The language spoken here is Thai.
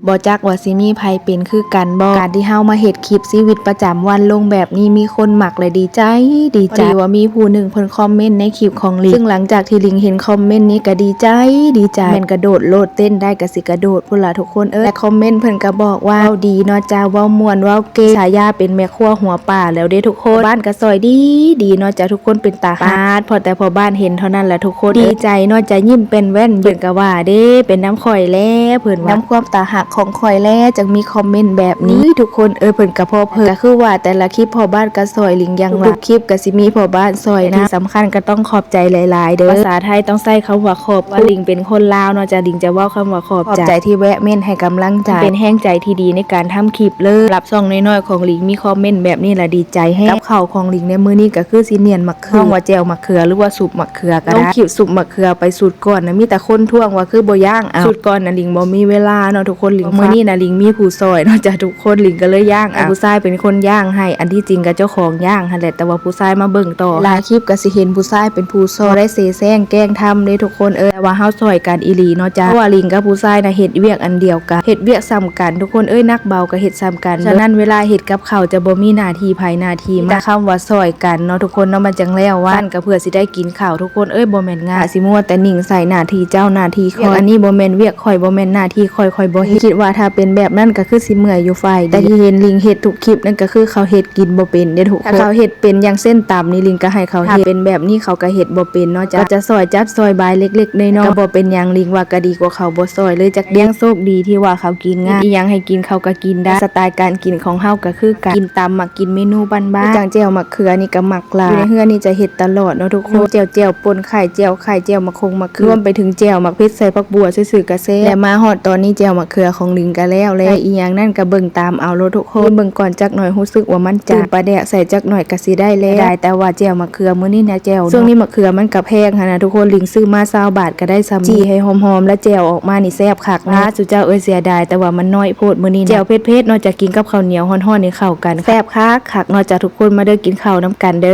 บ่จักว่าสิมีไผเป็นคือกันบ่การที่เฮามาเฮ็ดคลิปชีวิตประจำวันลงแบบนี้มีคนมักเลยดีใจว่ามีผู้หนึ่งเพิ่นคอมเมนต์ในคลิปของลิงซึ่งหลังจากที่ลิงเห็นคอมเมนต์นี้ก็ดีใจแม่นกระโดดโลดเต้นได้ก็สิกระโดดพุ่นล่ะทุกคนและคอมเมนต์เพิ่นก็บอกว่าเว้าดีเนาะจ้าเว้าม่วนเว้าเก่งฉายาเป็นแม่ครัวหัวป่าแล้วเด้ทุกคนบ้านก็ซอยดีเนาะจ้าทุกคนเป็นตาฮักพอบ้านเห็นเท่านั้นแหละทุกคนดีใจเนาะจ้ายิ้มเป็นแว่นเพิ่นก็ว่าเด้เป็นน้ำข่อยแลเพิ่นว่าน้ำความตาหักของข่อยแลจังมีคอมเมนต์แบบนี้ทุกคนเพิ่นก็พอเพิ่นก็คือว่าแต่ละคลิปพอบ้านก็ซอยลิงยังว่าคลิปก็สิมีพอบ้านซอยนะที่สำคัญก็ต้องขอบใจหลายๆเด้อภาษาไทยต้องใช้คำว่าขอบว่าลิงเป็นคนลาวเนาะจ้าลิงจะเว้าคำว่าขอบใจที่แวะเม่นให้กำลังใจเป็นแห้งใจที่ดีในการทำคลิปเลยรับช่องน้อยๆของลิงมีคอมเมนต์แบบนี้ล่ะดีใจให้กับข้าวของลิงในมื้อนี้ก็คือสิเนียนมะเขือว่าแจ่วมะเขือหรือว่าสุปมะเขือก็ได้คลิปสุปมะเขือไปสูตรก่อนนะมีแต่คนท่วงว่าคือบ่ย่างสูตรก่อนน่ะลิงบ่มีเวลาเนาะทุกคนลิงมื้อนี้น่ะลิงมีผู้ซอยเนาะจ้ะทุกคนลิงก็เลยย่างผู้ชายเป็นคนย่างให้อันที่จริงก็เจ้าของย่างหั่นแหละแต่ว่าผู้ชายมาเบิ่งต่อหลายคลิปก็สิเห็นผู้ชายเป็นผู้ซอยได้เสแสร้งแกล้งทำเด้ทุกคนแต่ว่าเฮาซอยกันอีหลีเนาะจ้ะเพราะว่าลิงกับผู้ชายน่ะเฮ็ดเวียกอันเดียวกันเฮ็ดเวียกซ้ำกันทุกคนนักเบาก็เฮ็ดซ้ำกันฉะนั้นเวลาเฮ็ดกับข้าวจะบ่มีหน้าที่ไผหน้าที่มาคำว่าซอยกันเนาะทุกคนเนาะมันจังแล้วว่าก็เพื่อสิได้กินข้าวทุกคนบ่แม่นง่ายสิมัวแต่นิ่งใส่หน้าที่เจ้าหน้าที่คอยอันนี้บ่แม่นเวียกข่อยบ่แม่นหน้าที่ข่อยบ่เฮ็ดคิดว่าถ้าเป็นแบบนั้นก็คือสิเมื่อยอยู่ฝ่ายแต่ที่เห็นลิงเฮ็ดทุกคลิปนั่นก็คือเขาเฮ็ดกินบ่เป็นเด้ทุกคนถ้าเขาเฮ็ดเป็นอย่างเส้นตำนี่ลิงก็ให้เขาเฮ็ดเป็นแบบนี้เขาก็เฮ็ดบ่เป็นเนาะจะซอยจัดซอยบายเล็กๆน้อยๆก็บ่เป็นหยังลิงว่าก็ดีกว่าเขาบ่ซอยเลยจักเลี้ยงโชคดีที่ว่าเขากินง่ายอีหยังให้กินเขาก็กินได้สไตล์การกินของเฮาก็คือการกินตำมักกินเมนูบ้านๆจังแจ่วมะเขือนี่ก็มักหลายอยู่ในเฮือนนี่จะเฮ็ดตลอดเนาะทุกคนแจ่วป่นไข่แจ่วมะคงมะเขือรวมไปถึงแจ่วมักเผ็ดใส่ผักบัวซื่อๆก็แซ่บและมาฮอดตอนนี้แจ่วมะเขือของลิงก็แล้วอีหยังนั่นก็เบิ่งตามเอาโลดทุกคนเบิ่งก่อนจักหน่อยรู้สึกว่ามันจืดปลาแดกใส่จักหน่อยก็สิได้แล้วได้แต่ว่าแจ่วมะเขือมื้อนี้นะแจ่วช่วงนี้มะเขือมันก็แพงหั่นน่ะทุกคนลิงซื้อมา20 บาทก็ได้ซ้ำจี้ให้หอมๆแล้วแจ่วออกมานี่แซ่บคักนะสุเจ้าเสียดายแต่ว่ามันน้อยโพดมื้อนี้แจ่วเผ็ดๆเนาะจะกินกับข้าวเหนียวฮ้อนๆนี่เข้ากันแซ่บคักเนาะจ้ะทุกคนมาเด้อกินข้าวนํกันเด้อ